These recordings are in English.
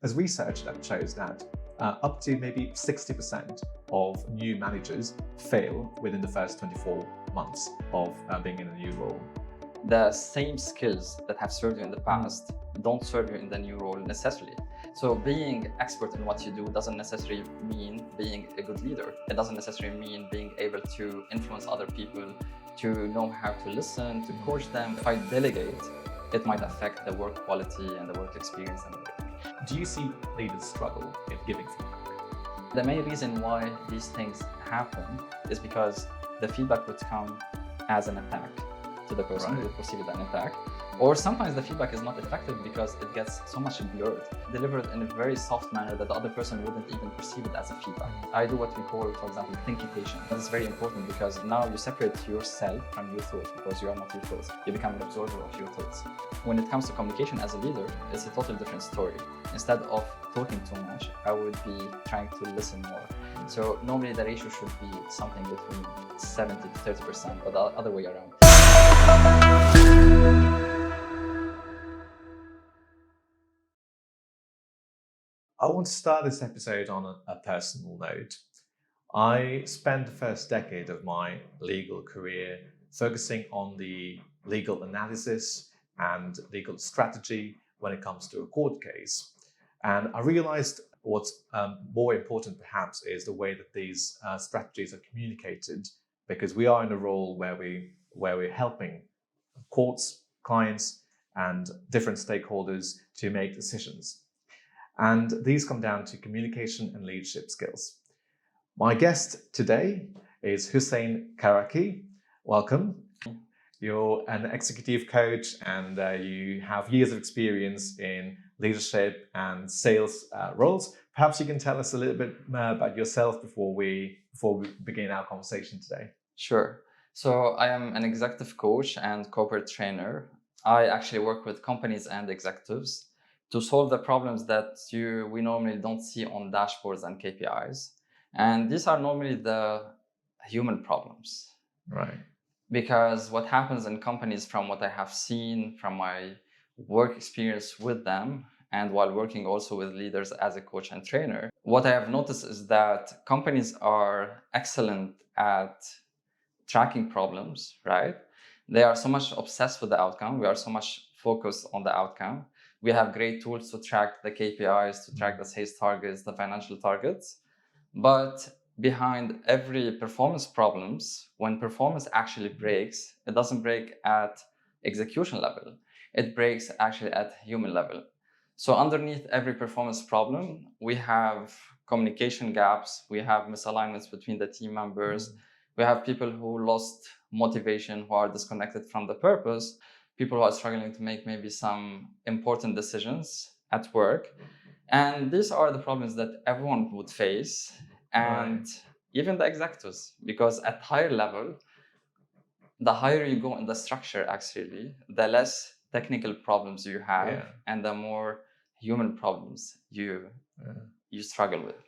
There's research that shows that up to maybe 60% of new managers fail within the first 24 months of being in a new role. The same skills that have served you in the past don't serve you in the new role necessarily. So being expert in what you do doesn't necessarily mean being a good leader. It doesn't necessarily mean being able to influence other people, to know how to listen, to coach them. If I delegate, it might affect the work quality and the work experience and everything. Do you see leaders struggle in giving feedback? The main reason why these things happen is because the feedback would come as an attack to the person. They would perceive it as an attack. Or sometimes the feedback is not effective because it gets so much blurred, delivered in a very soft manner that the other person wouldn't even perceive it as a feedback. I do what we call, for example, thinkification. This is very important because now you separate yourself from your thoughts because you are not your thoughts. You become an observer of your thoughts. When it comes to communication as a leader, it's a totally different story. Instead of talking too much, I would be trying to listen more. So normally the ratio should be something between 70 to 30%, but the other way around. I want to start this episode on a personal note. I spent the first decade of my legal career focusing on the legal analysis and legal strategy when it comes to a court case. And I realized what's more important perhaps is the way that these strategies are communicated, because we are in a role where we're helping courts, clients, and different stakeholders to make decisions. And these come down to communication and leadership skills. My guest today is Hussein Karaki. Welcome. You're an executive coach and you have years of experience in leadership and sales roles. Perhaps you can tell us a little bit about yourself before we begin our conversation today. Sure. So I am an executive coach and corporate trainer. I actually work with companies and executives to solve the problems that we normally don't see on dashboards and KPIs. And these are normally the human problems. Right. Because what happens in companies, from what I have seen from my work experience with them, and while working also with leaders as a coach and trainer, what I have noticed is that companies are excellent at tracking problems, right? They are so much obsessed with the outcome. We are so much focused on the outcome. We have great tools to track the KPIs, to track the sales targets, the financial targets. But behind every performance problems, when performance actually breaks, it doesn't break at execution level. It breaks actually at human level. So underneath every performance problem, we have communication gaps. We have misalignments between the team members. We have people who lost motivation, who are disconnected from the purpose. People who are struggling to make maybe some important decisions at work. And these are the problems that everyone would face, and even the executives, because at higher level, the higher you go in the structure, actually, the less technical problems you have, and the more human problems you struggle with.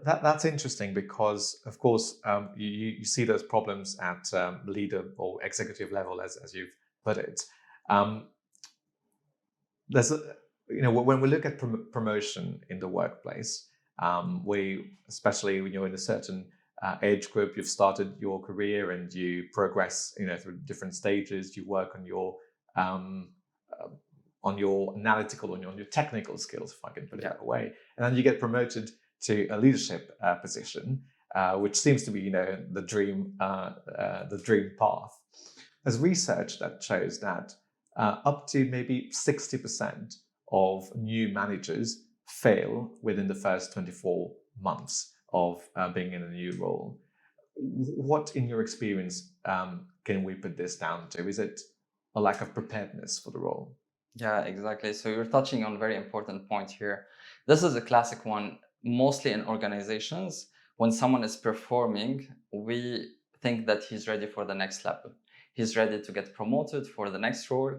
That's interesting because, of course, you see those problems at leader or executive level, as you've put it. There's when we look at promotion in the workplace, especially when you're in a certain age group, you've started your career and you progress, through different stages. You work on your analytical, on your technical skills, if I can put it that way, and then you get promoted to a leadership position, which seems to be, the dream path. There's research that shows that up to maybe 60% of new managers fail within the first 24 months of being in a new role. What, in your experience, can we put this down to? Is it a lack of preparedness for the role? Yeah, exactly. So you're touching on a very important point here. This is a classic one, mostly in organizations. When someone is performing, we think that he's ready for the next level. He's ready to get promoted for the next role.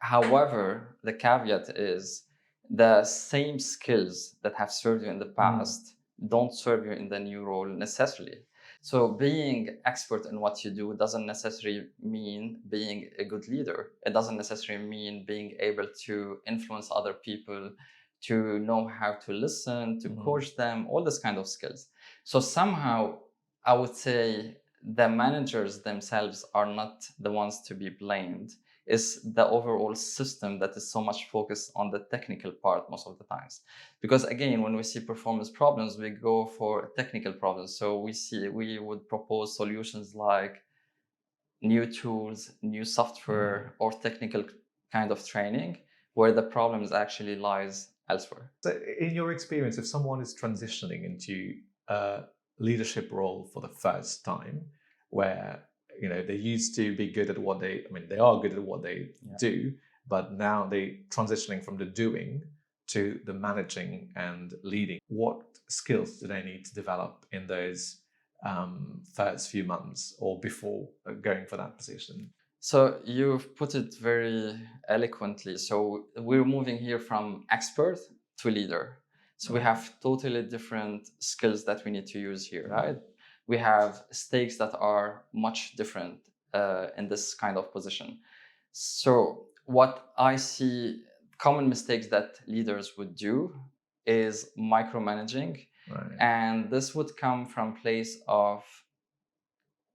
However, the caveat is the same skills that have served you in the past don't serve you in the new role necessarily. So being expert in what you do doesn't necessarily mean being a good leader. It doesn't necessarily mean being able to influence other people, to know how to listen, to Mhm. coach them, all this kind of skills. So somehow I would say the managers themselves are not the ones to be blamed. It's the overall system that is so much focused on the technical part most of the times. Because again, when we see performance problems, we go for technical problems. So we would propose solutions like new tools, new software, or technical kind of training where the problems actually lies elsewhere. So, in your experience, if someone is transitioning into a leadership role for the first time, where they used to be good at what they are good at what they Yeah. do, but now they transitioning from the doing to the managing and leading. What skills do they need to develop in those first few months or before going for that position? So you've put it very eloquently. So we're moving here from expert to leader. So we Right. have totally different skills that we need to use here, right? We have stakes that are much different in this kind of position. So what I see common mistakes that leaders would do is micromanaging. Right. And this would come from place of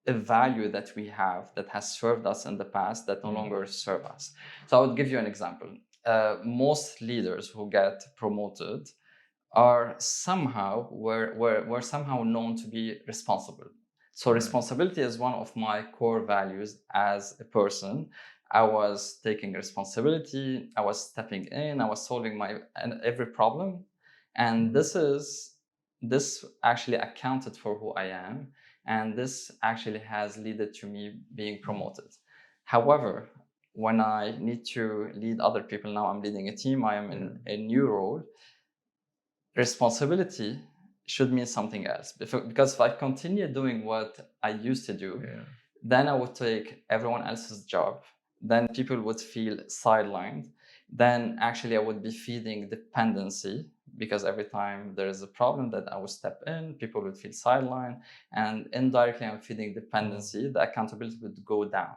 a value that we have that has served us in the past that no longer serve us. So I would give you an example. Most leaders who get promoted are somehow were somehow known to be responsible. So Right. responsibility is one of my core values as a person. I was taking responsibility. I was stepping in. I was solving every problem, and this actually accounted for who I am, and this actually has led to me being promoted. However, when I need to lead other people, now I'm leading a team. I am in a new role. Responsibility should mean something else, because if I continue doing what I used to do, then I would take everyone else's job. Then people would feel sidelined. Then actually I would be feeding dependency, because every time there is a problem that I would step in, people would feel sidelined, and indirectly I'm feeding dependency. The accountability would go down.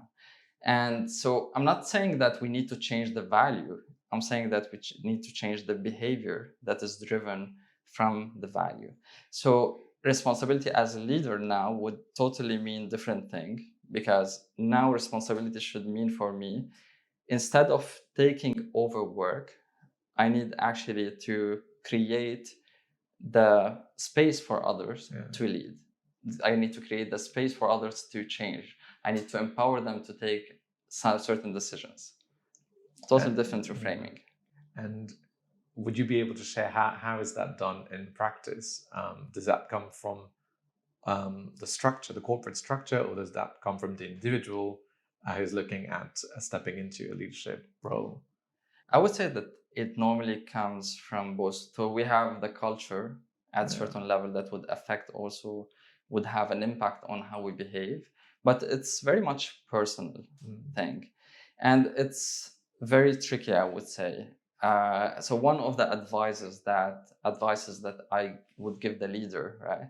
And so I'm not saying that we need to change the value. I'm saying that we need to change the behavior that is driven from the value. So responsibility as a leader now would totally mean different thing, because now responsibility should mean for me, instead of taking over work, I need actually to create the space for others to lead. I need to create the space for others to change. I need to empower them to take certain decisions. Totally different reframing. And would you be able to share how is that done in practice? Does that come from the structure, the corporate structure, or does that come from the individual who's looking at stepping into a leadership role? I would say that it normally comes from both. So we have the culture at a certain level that would affect also, would have an impact on how we behave, but it's very much personal thing. And it's very tricky, I would say. So one of the advices that I would give the leader, right?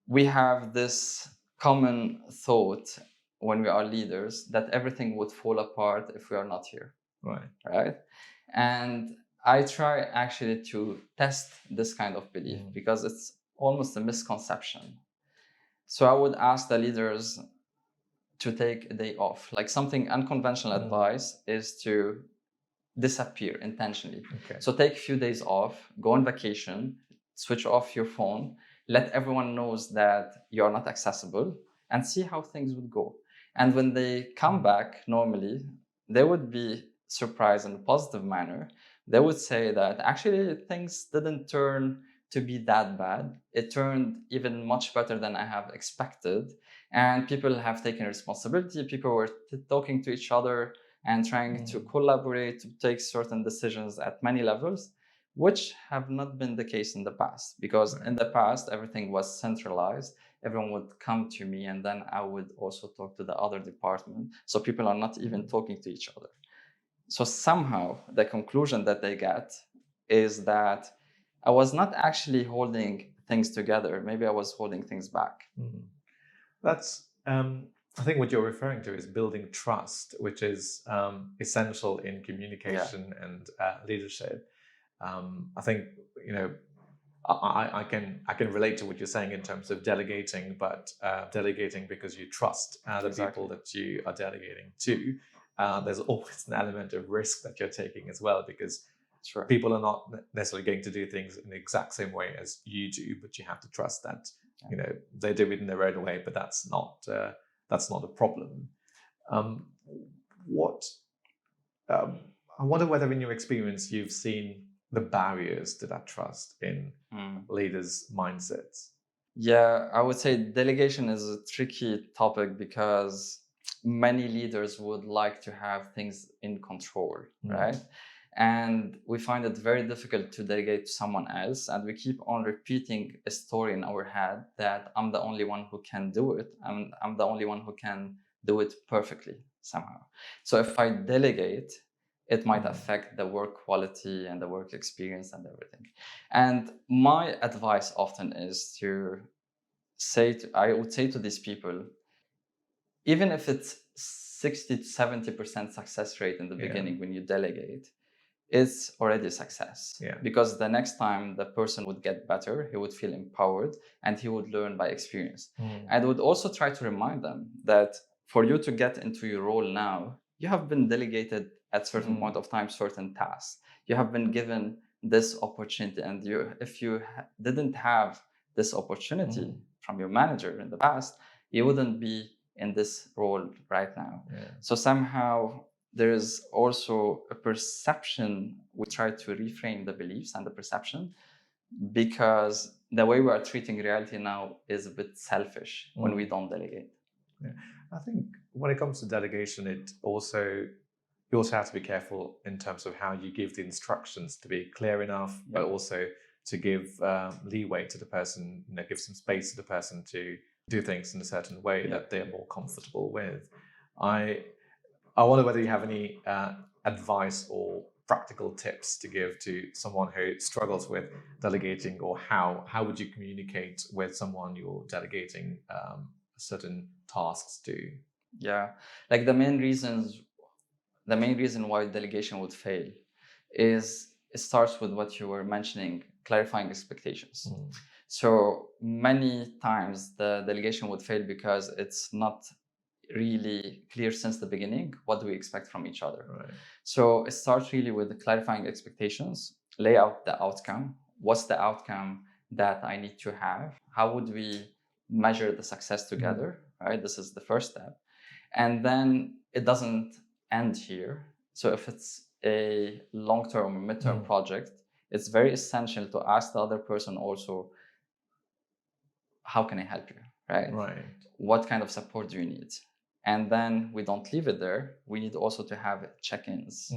We have this common thought when we are leaders that everything would fall apart if we are not here, right? And I try actually to test this kind of belief, because it's almost a misconception. So I would ask the leaders to take a day off. Like, something unconventional advice is to disappear intentionally. So take a few days off, go on vacation, switch off your phone, let everyone knows that you're not accessible, and see how things would go. And when they come back, normally they would be surprised in a positive manner. They would say that actually things didn't turn to be that bad. It turned even much better than I have expected. And people have taken responsibility. People were talking to each other and trying to collaborate to take certain decisions at many levels, which have not been the case in the past. Because in the past, everything was centralized. Everyone would come to me, and then I would also talk to the other department. So people are not even talking to each other. So somehow the conclusion that they get is that I was not actually holding things together. Maybe I was holding things back. That's, I think what you're referring to is building trust, which is essential in communication and leadership. I think, you know, I can relate to what you're saying in terms of delegating, but delegating because you trust the people Exactly. that you are delegating to. There's always an element of risk that you're taking as well, because Sure. people are not necessarily going to do things in the exact same way as you do, but you have to trust that, Yeah. you know, they do it in their own way, but that's not a problem. Um, what I wonder whether, in your experience, you've seen the barriers to that trust in Mm. leaders' mindsets. Yeah, I would say delegation is a tricky topic because many leaders would like to have things in control, right? And we find it very difficult to delegate to someone else. And we keep on repeating a story in our head that I'm the only one who can do it. I'm the only one who can do it perfectly somehow. So if I delegate, it might affect the work quality and the work experience and everything. And my advice often is to I would say to these people, even if it's 60 to 70% success rate in the Yeah. beginning when you delegate, it's already a success. Yeah. Because the next time the person would get better, he would feel empowered and he would learn by experience. And would also try to remind them that for you to get into your role now, you have been delegated at certain point of time certain tasks. You have been given this opportunity, and if you didn't have this opportunity from your manager in the past, you wouldn't be in this role right now. Yeah. So somehow there is also a perception. We try to reframe the beliefs and the perception, because the way we are treating reality now is a bit selfish when we don't delegate. Yeah. I think when it comes to delegation, you also have to be careful in terms of how you give the instructions to be clear enough, but also to give leeway to the person, you know, give some space to the person to do things in a certain way that they're more comfortable with. I wonder whether you have any advice or practical tips to give to someone who struggles with delegating, or how would you communicate with someone you're delegating certain tasks to? Yeah, like the main reason why delegation would fail is it starts with what you were mentioning, clarifying expectations. So many times the delegation would fail because it's not really clear since the beginning what do we expect from each other. Right. So it starts really with clarifying expectations, lay out the outcome. What's the outcome that I need to have? How would we measure the success together? Right? This is the first step. And then it doesn't end here. So if it's a long-term or mid-term project, it's very essential to ask the other person also, how can I help you? Right? Right. What kind of support do you need? And then we don't leave it there. We need also to have check-ins,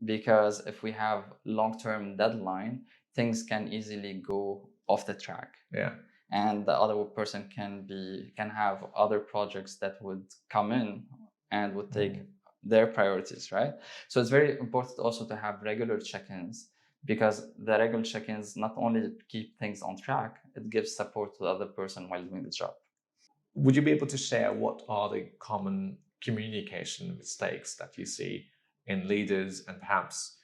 because if we have long-term deadline, things can easily go off the track. Yeah. And the other person can have other projects that would come in and would take their priorities, right? So it's very important also to have regular check-ins, because the regular check-ins not only keep things on track, it gives support to the other person while doing the job. Would you be able to share what are the common communication mistakes that you see in leaders, and perhaps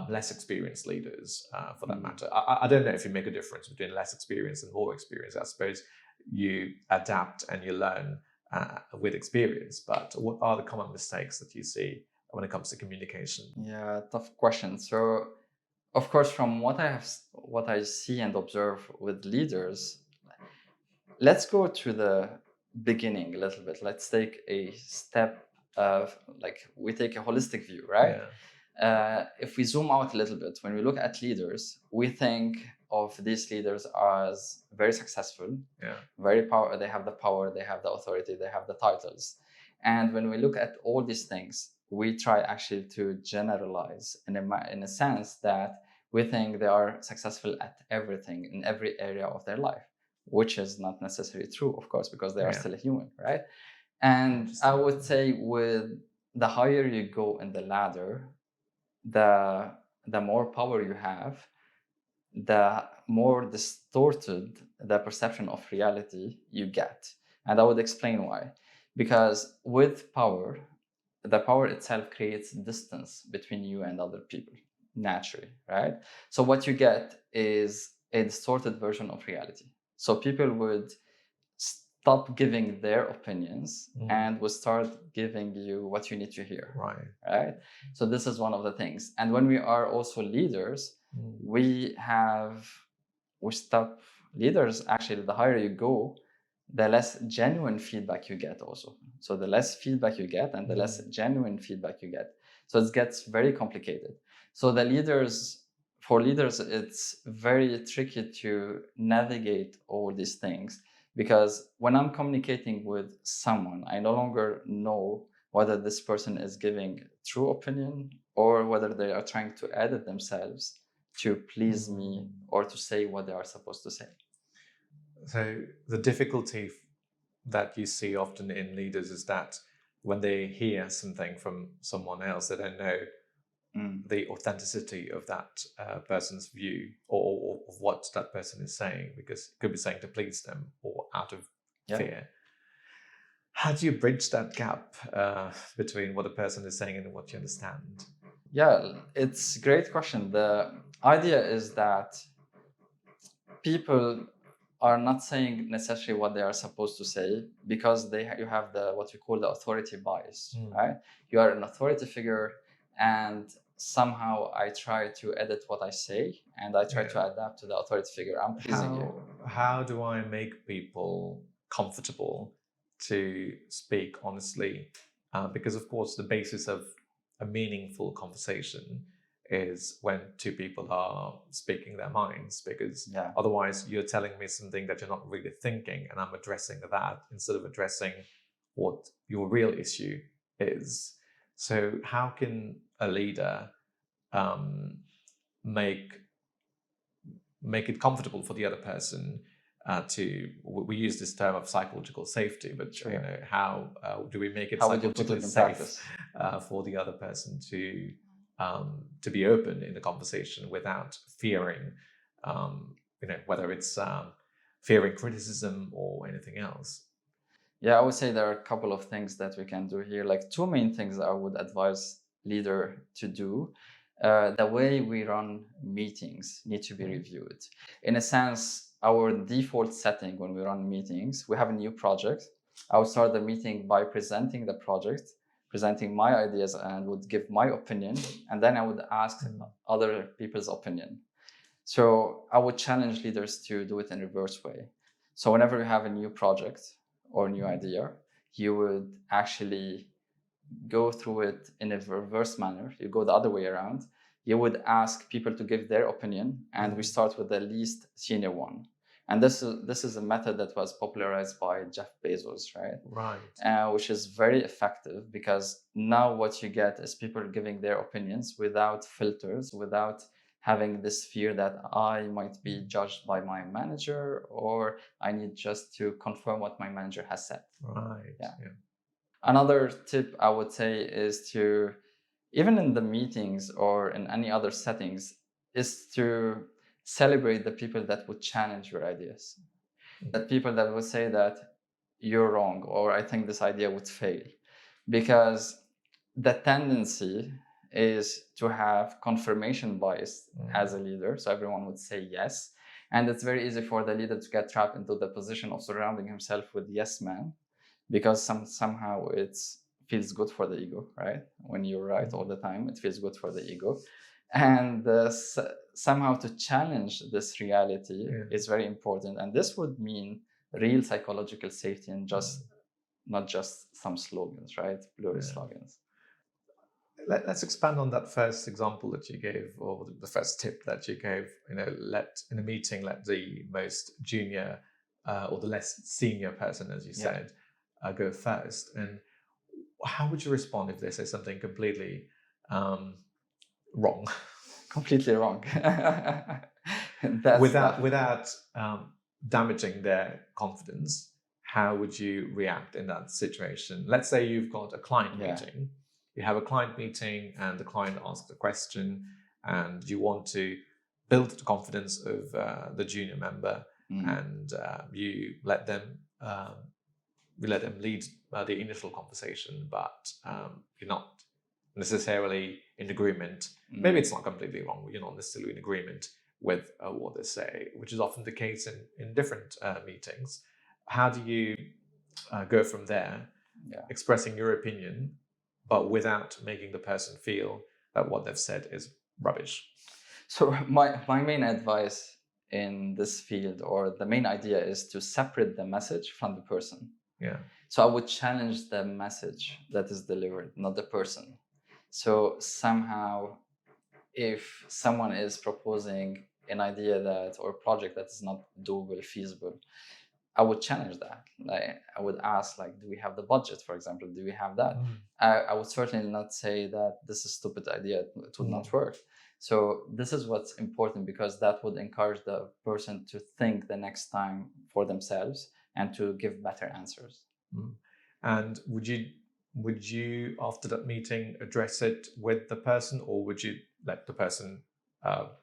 less experienced leaders, for that matter? I don't know if you make a difference between less experience and more experience. I suppose you adapt and you learn with experience, but what are the common mistakes that you see when it comes to communication? Yeah, tough question. So, of course, from what I see and observe with leaders, let's go to the beginning a little bit. Let's take a step of, like, we take a holistic view, right? If we zoom out a little bit, when we look at leaders, we think of these leaders as very successful, very power. They have the power, they have the authority, they have the titles. And when we look at all these things, we try actually to generalize in a sense that we think they are successful at everything in every area of their life, which is not necessarily true, of course, because they are still a human, right? And I would say with the higher you go in the ladder, the more power you have, the more distorted the perception of reality you get. And I would explain why. Because with power, the power itself creates distance between you and other people. naturally, right? So what you get is a distorted version of reality. So people would stop giving their opinions and will start giving you what you need to hear, right? So this is one of the things. And when we are also leaders, we stop leaders, actually, the higher you go, the less genuine feedback you get also. So the less feedback you get and the less genuine feedback you get. So it gets very complicated. So for leaders, it's very tricky to navigate all these things, because when I'm communicating with someone, I no longer know whether this person is giving true opinion or whether they are trying to edit themselves to please me or to say what they are supposed to say. So the difficulty that you see often in leaders is that when they hear something from someone else, they don't know the authenticity of that person's view or of what that person is saying, because it could be saying to please them or out of fear. How do you bridge that gap between what a person is saying and what you understand? Yeah, it's a great question. The idea is that people are not saying necessarily what they are supposed to say because you have what you call the authority bias, right? You are an authority figure, and somehow I try to edit what I say and I try to adapt to the authority figure. I'm pleasing you. How do I make people comfortable to speak honestly? Because of course the basis of a meaningful conversation is when two people are speaking their minds, because otherwise you're telling me something that you're not really thinking, and I'm addressing that instead of addressing what your real issue is. So how can a leader make it comfortable for the other person we use this term of psychological safety, but how do we make it psychologically safe for the other person to be open in the conversation without fearing, whether it's fearing criticism or anything else? Yeah, I would say there are a couple of things that we can do here. Like two main things I would advise leader to do. The way we run meetings need to be reviewed. In a sense, our default setting when we run meetings, we have a new project. I would start the meeting by presenting the project, presenting my ideas, and would give my opinion, and then I would ask other people's opinion. So I would challenge leaders to do it in a reverse way. So whenever you have a new project or new idea, you would actually go through it in a reverse manner. You go the other way around. You would ask people to give their opinion, and we start with the least senior one. And this is a method that was popularized by Jeff Bezos, right? Which is very effective, because now what you get is people giving their opinions without filters, without having this fear that I might be judged by my manager, or I need just to confirm what my manager has said. Yeah. Another tip I would say is to, even in the meetings or in any other settings, is to celebrate the people that would challenge your ideas. That people that would say that you're wrong, or I think this idea would fail. Because the tendency is to have confirmation bias as a leader. So everyone would say yes. And it's very easy for the leader to get trapped into the position of surrounding himself with yes men, because somehow it feels good for the ego, right? When you're right all the time, it feels good for the ego. And somehow to challenge this reality is very important. And this would mean real psychological safety, and not just some slogans, right? Blurry slogans. Let's expand on that first example that you gave, or the first tip that you gave. In a meeting, let the most junior or the less senior person, as you said, go first. And how would you respond if they say something completely wrong? Completely wrong. Without damaging their confidence, how would you react in that situation? Let's say you've got a client meeting. You have a client meeting and the client asks a question, and you want to build the confidence of the junior member, and you let them lead the initial conversation, but you're not necessarily in agreement. Maybe it's not completely wrong, you're not necessarily in agreement with what they say, which is often the case in different meetings. How do you go from there, expressing your opinion, but without making the person feel that what they've said is rubbish? So my main advice in this field, or the main idea, is to separate the message from the person. Yeah. So I would challenge the message that is delivered, not the person. So somehow, if someone is proposing an idea that, or a project that is not doable, feasible, I would challenge that. I would ask, like, do we have the budget, for example? Do we have that? I would certainly not say that this is a stupid idea, it would not work. So this is what's important, because that would encourage the person to think the next time for themselves and to give better answers. And would you after that meeting address it with the person, or would you let the person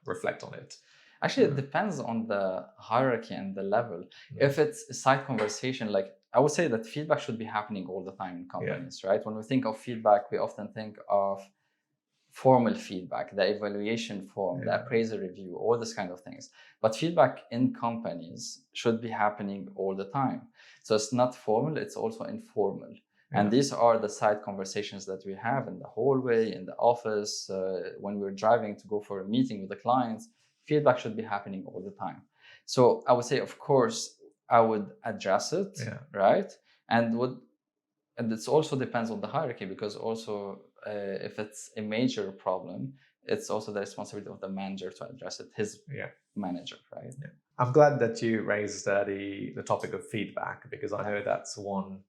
reflect on it? Actually, it depends on the hierarchy and the level. If it's a side conversation, like, I would say that feedback should be happening all the time in companies, right? When we think of feedback, we often think of formal feedback, the evaluation form, the appraisal review, all this kind of things. But feedback in companies should be happening all the time. So it's not formal, it's also informal. And these are the side conversations that we have in the hallway, in the office, when we're driving to go for a meeting with the clients. Feedback should be happening all the time. So I would say, of course, I would address it, right? And it also depends on the hierarchy, because also if it's a major problem, it's also the responsibility of the manager to address it, his manager, right? I'm glad that you raised the topic of feedback, because I know that's one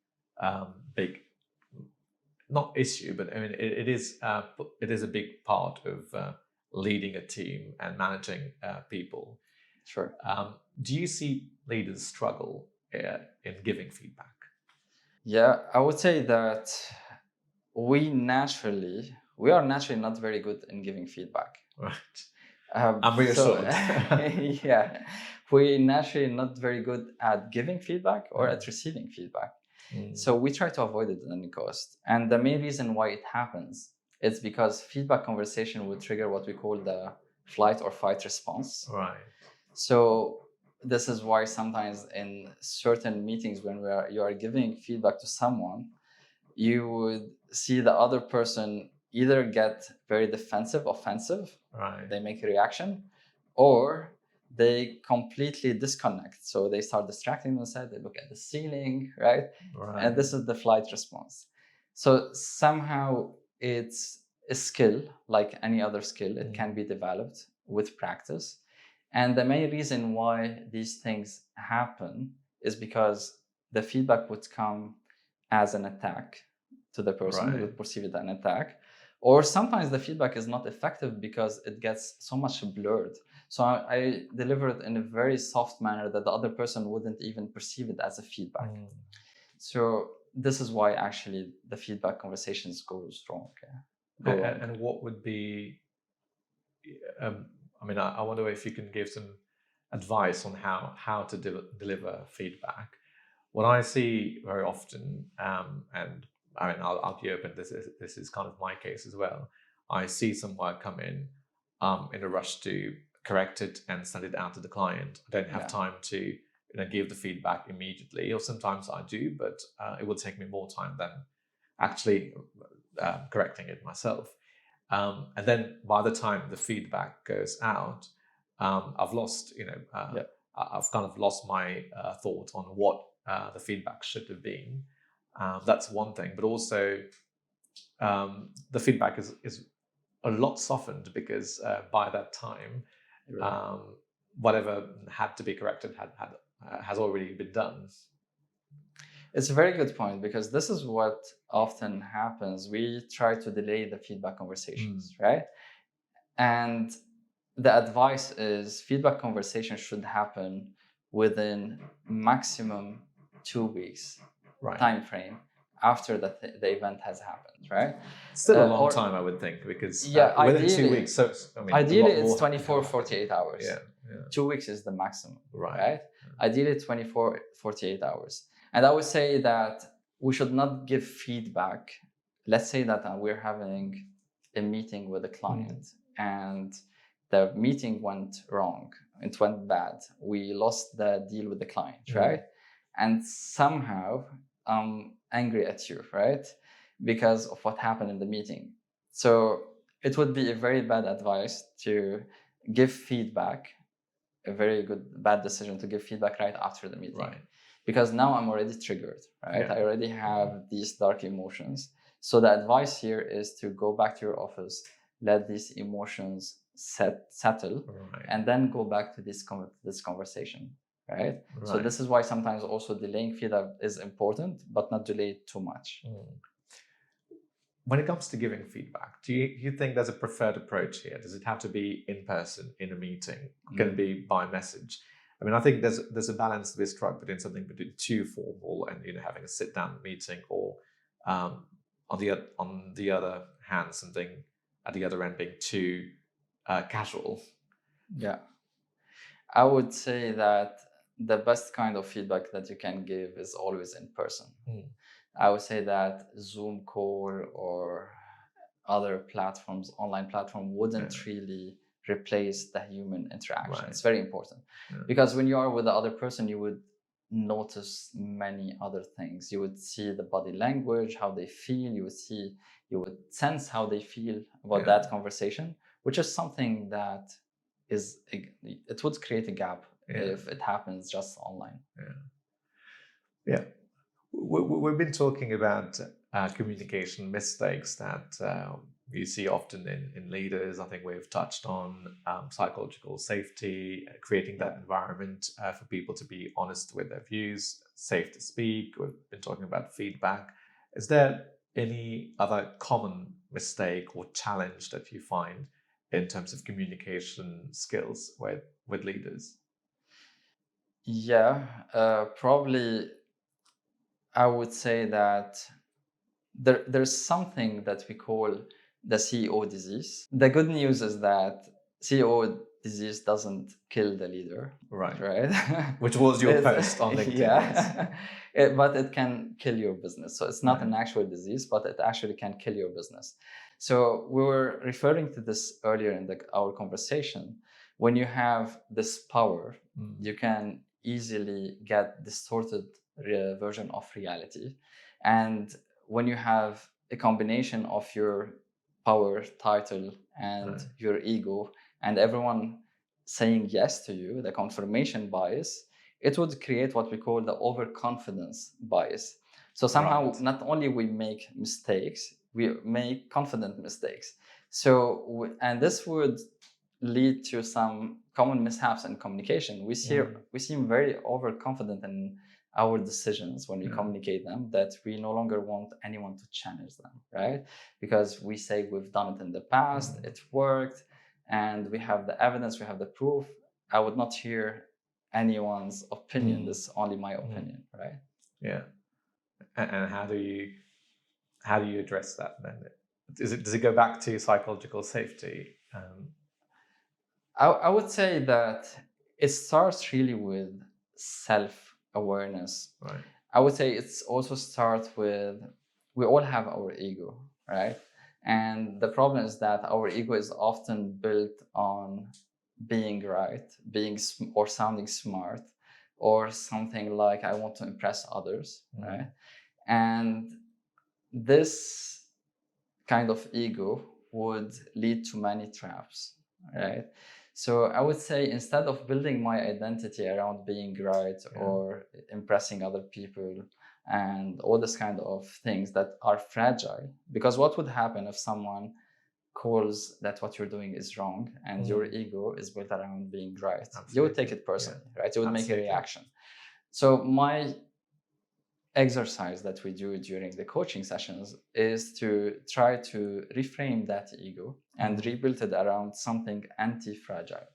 big, not issue, but I mean it is a big part of leading a team and managing people. Sure. Do you see leaders struggle in giving feedback? Yeah, I would say that we are naturally not very good in giving feedback. Right. I'm reassured. Yeah, we're naturally not very good at giving feedback or at receiving feedback. So we try to avoid it at any cost. And the main reason why it happens is because feedback conversation would trigger what we call the flight or fight response. Right. So this is why sometimes in certain meetings, when you are giving feedback to someone, you would see the other person either get very defensive, offensive, they make a reaction, or they completely disconnect. So they start distracting themselves, they look at the ceiling, right? And this is the flight response. So somehow it's a skill, like any other skill. It can be developed with practice. And the main reason why these things happen is because the feedback would come as an attack to the person. They would perceive it as an attack. Or sometimes the feedback is not effective because it gets so much blurred. So I deliver it in a very soft manner that the other person wouldn't even perceive it as a feedback. So this is why actually the feedback conversations go wrong. And what would be, I mean, I wonder if you can give some advice on how to deliver feedback. What I see very often, and I mean, I'll be open, this is kind of my case as well. I see some work come in a rush to correct it and send it out to the client. I don't have time to give the feedback immediately, or sometimes I do, but it will take me more time than actually correcting it myself. And then by the time the feedback goes out, I've lost, I've kind of lost my thought on what the feedback should have been. That's one thing, but also the feedback is a lot softened because by that time, whatever had to be corrected has already been done. It's a very good point, because this is what often happens. We try to delay the feedback conversations, right? And the advice is feedback conversation should happen within maximum 2 weeks time frame after the event has happened, right? Still a long time, I would think, because within 2 weeks. So I mean, ideally, it's 24, 48 hours. 2 weeks is the maximum, right? Ideally, 24, 48 hours. And I would say that we should not give feedback let's say that we're having a meeting with a client and the meeting went wrong. It went bad. We lost the deal with the client, right? And somehow I'm angry at you, right? Because of what happened in the meeting. So it would be a very bad advice to give feedback, a very bad decision to give feedback right after the meeting. Right. Because now I'm already triggered, right? Yeah. I already have these dark emotions. So the advice here is to go back to your office, let these emotions settle, Right. and then go back to this conversation, right? So Right. this is why sometimes also delaying feedback is important, but not delay it too much. When it comes to giving feedback, do you think there's a preferred approach here? Does it have to be in person, in a meeting? Can it be by message? I mean, I think there's a balance to be struck between something between too formal and having a sit down meeting, or on the other hand, something at the other end being too casual. Yeah, I would say that the best kind of feedback that you can give is always in person. I would say that Zoom call or other platforms, online platform, wouldn't really replace the human interaction. Right. It's very important because when you are with the other person, you would notice many other things. You would see the body language, how they feel. You would sense how they feel about that conversation, which is something that it would create a gap if it happens just online. Yeah. We've been talking about communication mistakes that you see often in leaders. I think we've touched on psychological safety, creating that environment for people to be honest with their views, safe to speak. We've been talking about feedback. Is there any other common mistake or challenge that you find in terms of communication skills with leaders? Yeah, probably I would say that there's something that we call the CEO disease. The good news is that CEO disease doesn't kill the leader, right? Which was your post on LinkedIn. Yeah, but it can kill your business. So it's not an actual disease, but it actually can kill your business. So we were referring to this earlier in our conversation. When you have this power, you can easily get distorted version of reality. And when you have a combination of your power, title, and your ego, and everyone saying yes to you, the confirmation bias, it would create what we call the overconfidence bias. So somehow, not only we make mistakes, we make confident mistakes. So, and this would lead to some common mishaps in communication. We seem very overconfident in our decisions when we communicate them, that we no longer want anyone to challenge them, right? Because we say we've done it in the past, it worked, and we have the evidence, we have the proof. I would not hear anyone's opinion. This is only my opinion, right? Yeah. And how do you address that then? Does it go back to psychological safety? I would say that it starts really with self-awareness. Right. I would say it's also starts with, we all have our ego, right? And the problem is that our ego is often built on being right, or sounding smart, or something like I want to impress others, right? And this kind of ego would lead to many traps, right? So I would say instead of building my identity around being right or impressing other people and all this kind of things that are fragile, because what would happen if someone calls that what you're doing is wrong and your ego is built around being right? Absolutely. You would take it personally, right? You would make a reaction. So my exercise that we do during the coaching sessions is to try to reframe that ego and rebuild it around something anti-fragile.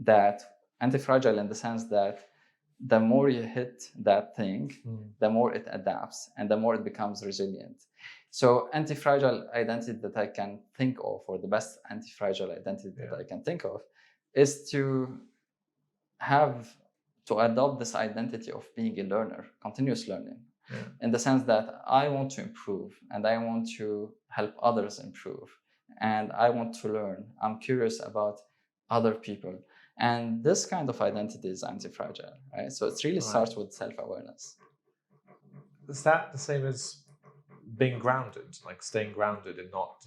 That anti-fragile in the sense that the more you hit that thing, the more it adapts and the more it becomes resilient. So anti-fragile identity that I can think of, or the best anti-fragile identity that I can think of, is to adopt this identity of being a learner, continuous learning. in the sense that I want to improve and I want to help others improve and I want to learn. I'm curious about other people. And this kind of identity is anti-fragile, right? So it really starts with self-awareness. Is that the same as being grounded, like staying grounded and not,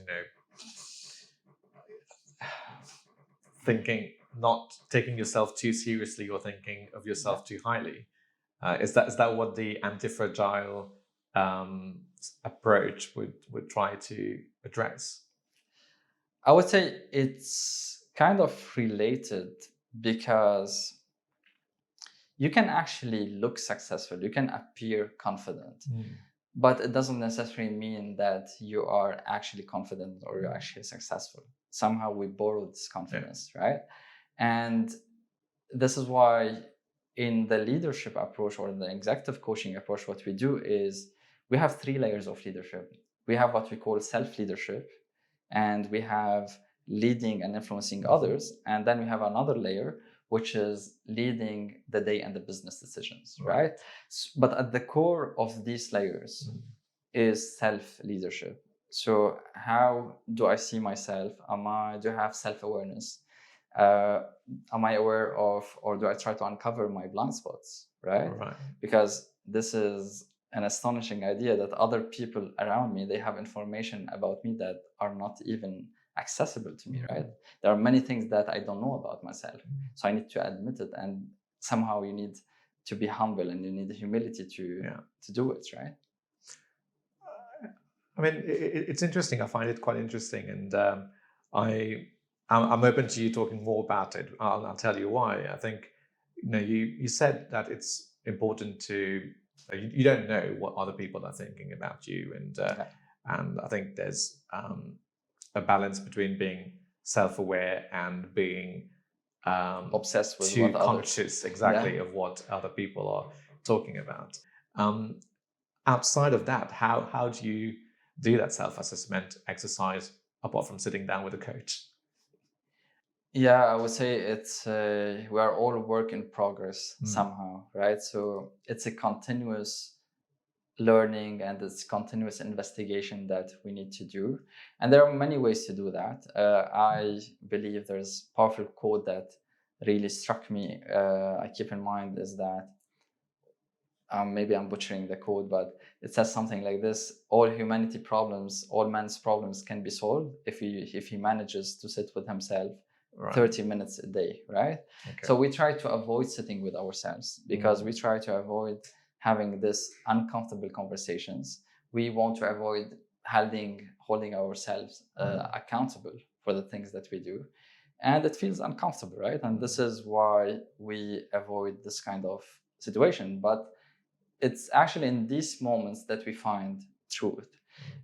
thinking, not taking yourself too seriously or thinking of yourself too highly? Is that what the anti-fragile approach would try to address? I would say it's kind of related because you can actually look successful, you can appear confident, but it doesn't necessarily mean that you are actually confident or you're actually successful. Somehow we borrow this confidence, right? And this is why in the leadership approach or the executive coaching approach, what we do is we have 3 layers of leadership. We have what we call self-leadership, and we have leading and influencing others. And then we have another layer, which is leading the day and the business decisions, right? But at the core of these layers is self-leadership. So how do I see myself? Do I have self-awareness? Am I aware of, or do I try to uncover my blind spots, right? Because this is an astonishing idea that other people around me, they have information about me that are not even accessible to me, right? There are many things that I don't know about myself. So I need to admit it, and somehow you need to be humble and you need the humility to do it, right? I mean, it's interesting. I find it quite interesting, and I'm open to you talking more about it. I'll tell you why. I think you said that it's important to you don't know what other people are thinking about you, and I think there's a balance between being self-aware and being obsessed with too what conscious of what other people are talking about. Outside of that, how do you do that self-assessment exercise apart from sitting down with a coach? Yeah, I would say it's we are all work in progress somehow, right? So it's a continuous learning and it's continuous investigation that we need to do, and there are many ways to do that. I believe there's a powerful quote that really struck me. I keep in mind is that maybe I'm butchering the quote, but it says something like this: all humanity problems, all man's problems can be solved if he manages to sit with himself 30 minutes a day, right? So we try to avoid sitting with ourselves because we try to avoid having this uncomfortable conversations. We want to avoid holding ourselves accountable for the things that we do, and it feels uncomfortable, right? And this is why we avoid this kind of situation. But it's actually in these moments that we find truth,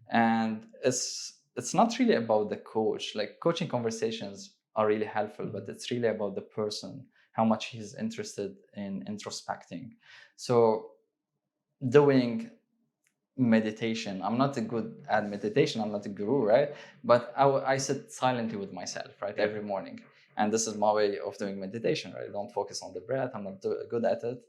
and it's not really about the coach. Like, coaching conversations are really helpful, but it's really about the person, how much he's interested in introspecting. So doing meditation, I'm not good at meditation, I'm not a guru, right? But I sit silently with myself, right, every morning, and this is my way of doing meditation, right? I don't focus on the breath, I'm not good at it.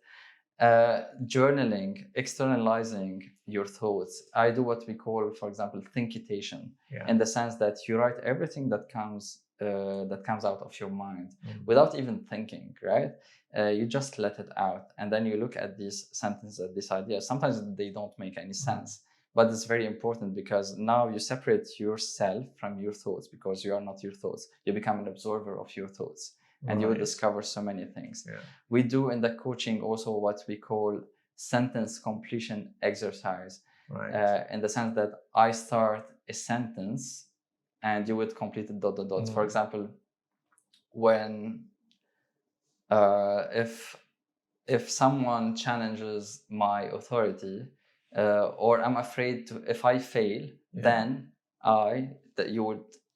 Journaling, externalizing your thoughts. I do what we call, for example, thinkitation, in the sense that you write everything that comes out of your mind without even thinking, right? You just let it out, and then you look at these sentences, these ideas. Sometimes they don't make any sense, but it's very important because now you separate yourself from your thoughts, because you are not your thoughts. You become an observer of your thoughts, and you will discover so many things. We do in the coaching also what we call sentence completion exercise, in the sense that I start a sentence and you would complete it dot dot dot. For example, when if someone challenges my authority, or I'm afraid to, if I fail, then you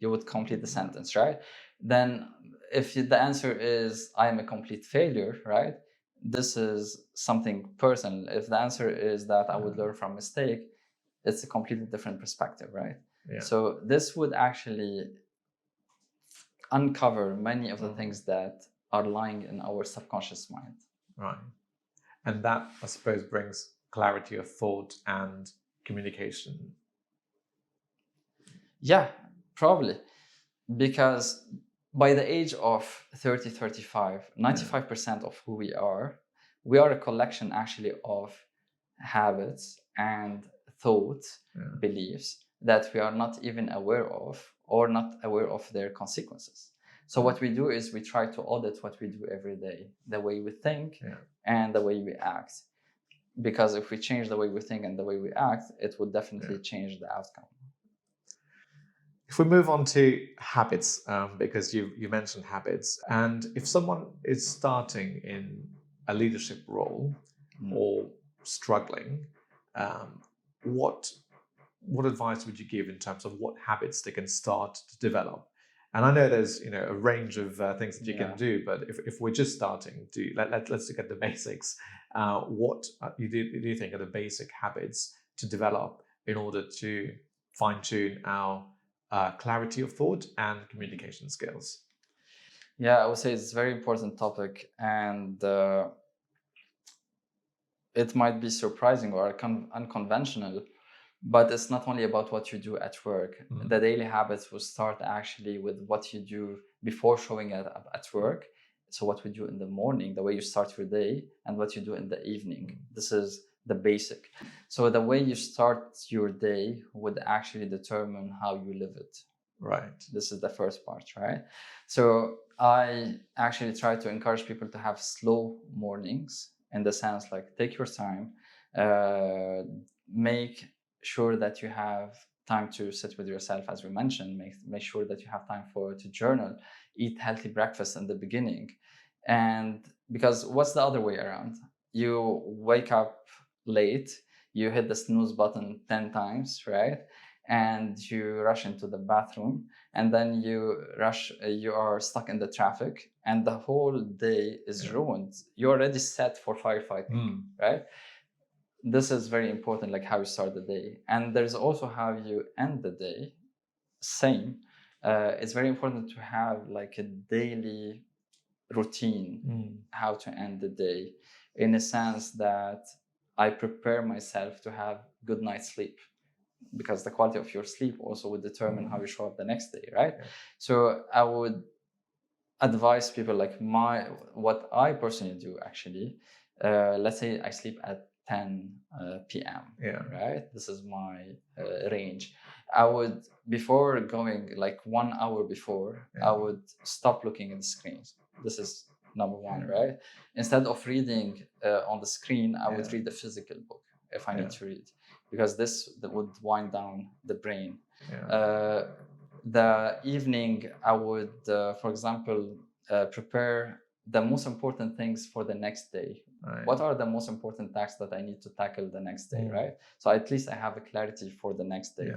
would complete the sentence, right? Then if the answer is I am a complete failure, right? This is something personal. If the answer is that I would learn from mistake, it's a completely different perspective, right? So this would actually uncover many of the things that are lying in our subconscious mind. And that, I suppose, brings clarity of thought and communication? Yeah, probably. Because by the age of 30, 35, 95% of who we are a collection actually of habits and thoughts, beliefs that we are not even aware of or not aware of their consequences. So what we do is we try to audit what we do every day, the way we think and the way we act. Because if we change the way we think and the way we act, it would definitely change the outcome. If we move on to habits, because you mentioned habits, and if someone is starting in a leadership role or struggling, what advice would you give in terms of what habits they can start to develop? And I know there's a range of things that you can do, but if we're just starting to let's look at the basics. What do you think are the basic habits to develop in order to fine-tune our clarity of thought and communication skills? Yeah, I would say it's a very important topic, and it might be surprising or unconventional, but it's not only about what you do at work. The daily habits will start actually with what you do before showing up at work. So what we do in the morning, the way you start your day, and what you do in the evening. This is the basic. So the way you start your day would actually determine how you live it. Right. This is the first part, right? So I actually try to encourage people to have slow mornings, in the sense like take your time, make sure that you have time to sit with yourself, as we mentioned, make sure that you have time to journal, eat healthy breakfast in the beginning. And because what's the other way around? You wake up late, you hit the snooze button 10 times, right? And you rush into the bathroom, and then you are stuck in the traffic, and the whole day is ruined. You're already set for firefighting, right? This is very important, like how you start the day. And there's also how you end the day. Same. It's very important to have like a daily routine, how to end the day, in a sense that I prepare myself to have good night's sleep, because the quality of your sleep also would determine how you show up the next day, right? So I would advise people like what I personally do actually. Let's say I sleep at 10 p.m. Right? This is my range. I would, before going like 1 hour before, I would stop looking at the screens. This is number one, right? Instead of reading on the screen, I would read a physical book if I need to read, because that would wind down the brain. The evening, I would, for example, prepare the most important things for the next day. What are the most important tasks that I need to tackle the next day, right? So at least I have a clarity for the next day.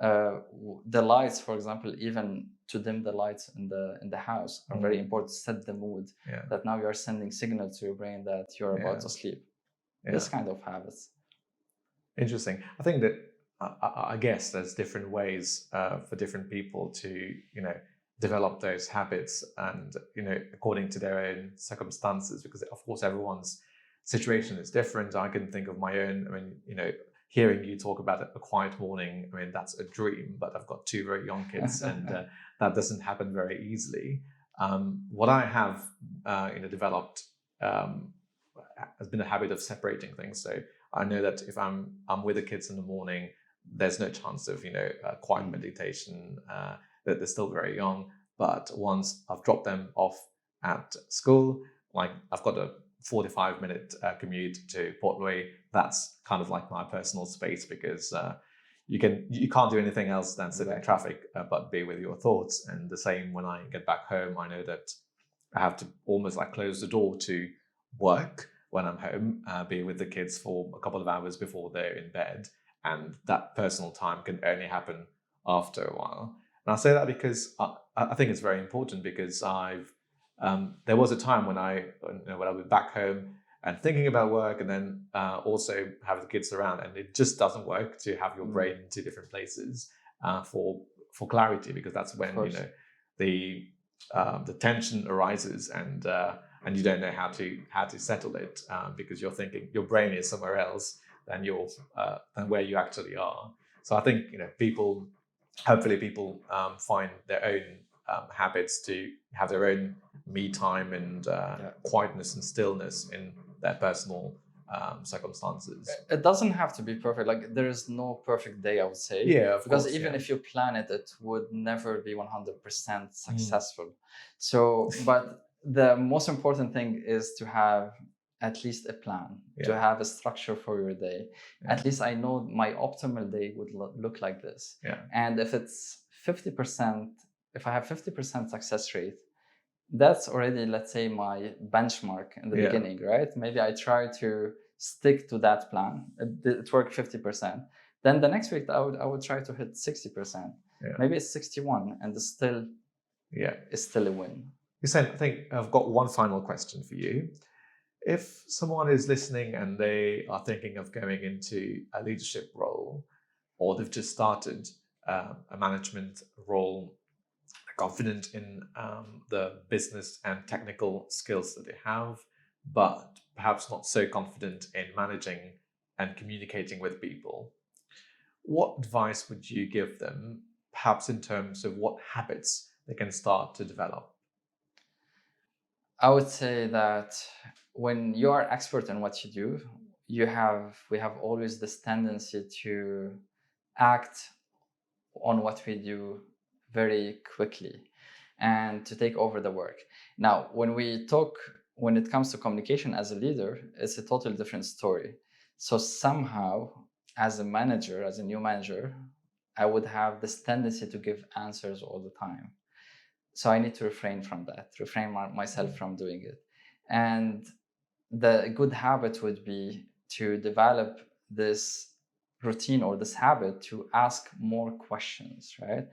The lights, for example, even to dim the lights in the house are very important to set the mood, that now you are sending signals to your brain that you're about to sleep. This kind of habits. Interesting. I think that I guess there's different ways for different people to develop those habits, and according to their own circumstances, because of course everyone's situation is different. I can think of my own. I mean, hearing you talk about a quiet morning, I mean, that's a dream, but I've got 2 very young kids, and that doesn't happen very easily. What I have developed has been a habit of separating things. So I know that if I'm with the kids in the morning, there's no chance of quiet meditation. That they're still very young. But once I've dropped them off at school, like I've got a 45-minute commute to Portway, that's kind of like my personal space, because you can't do anything else than sit in traffic, but be with your thoughts. And the same when I get back home, I know that I have to almost like close the door to work when I'm home, be with the kids for a couple of hours before they're in bed. And that personal time can only happen after a while. And I say that because I think it's very important, because there was a time when I was back home and thinking about work, and then also have the kids around, and it just doesn't work to have your brain in 2 different places for clarity, because that's when the tension arises, and and you don't know how to settle it because you're thinking your brain is somewhere else than than where you actually are. So I think hopefully people find their own habits to have their own me time and quietness and stillness in their personal circumstances. It doesn't have to be perfect. Like there is no perfect day, I would say. Yeah, of because course, even yeah. if you plan it, it would never be 100% successful. So, but the most important thing is to have at least a plan, to have a structure for your day. At least I know my optimal day would look like this. And if it's 50%, if I have 50% success rate, that's already, let's say, my benchmark in the beginning, right? Maybe I try to stick to that plan. It worked 50%. Then the next week I would try to hit 60%. Maybe it's 61, and it's still a win. Hussein, I think I've got one final question for you. If someone is listening and they are thinking of going into a leadership role, or they've just started a management role, confident in the business and technical skills that they have, but perhaps not so confident in managing and communicating with people, what advice would you give them, perhaps in terms of what habits they can start to develop? I would say that when you are expert in what you do, we have always this tendency to act on what we do very quickly and to take over the work. Now, when it comes to communication as a leader, it's a totally different story. So somehow, as a manager, as a new manager, I would have this tendency to give answers all the time. So I need to refrain from that, myself from doing it. And the good habit would be to develop this routine or this habit to ask more questions, right?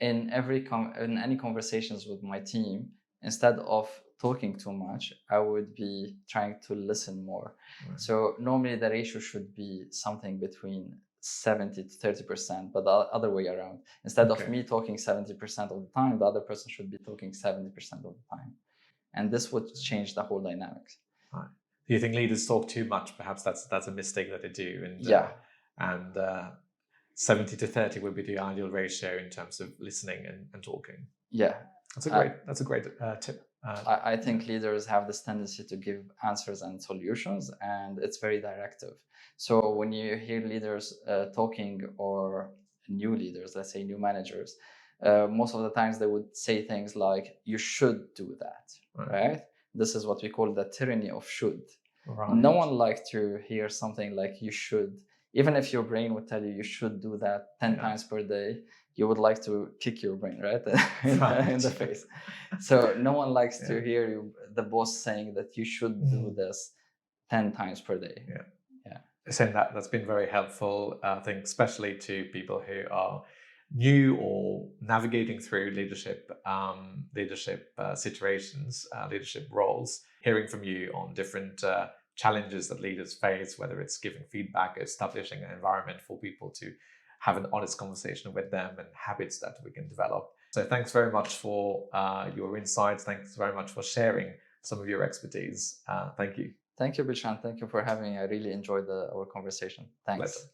In any conversations with my team, instead of talking too much, I would be trying to listen more. So normally the ratio should be something between 70 to 30%, but the other way around. Instead of me talking 70% of the time, the other person should be talking 70% of the time. And this would change the whole dynamics. Do you think leaders talk too much? Perhaps that's a mistake that they do. And 70 to 30 would be the ideal ratio in terms of listening and talking. Yeah. That's a great tip. I think leaders have this tendency to give answers and solutions, and it's very directive. So when you hear leaders talking, or new leaders, let's say new managers, most of the times they would say things like, you should do that, right? This is what we call the tyranny of should. No one likes to hear something like you should. Even if your brain would tell you you should do that 10 times per day, you would like to kick your brain, right? In the face. So no one likes to hear the boss saying that you should do this 10 times per day. Saying that's been very helpful, I think, especially to people who are new or navigating through leadership situations, leadership roles. Hearing from you on different challenges that leaders face, whether it's giving feedback, establishing an environment for people to have an honest conversation with them, and habits that we can develop. So thanks very much for your insights. Thanks very much for sharing some of your expertise. Thank you. Thank you, Bishan. Thank you for having me. I really enjoyed our conversation. Thanks. Pleasure.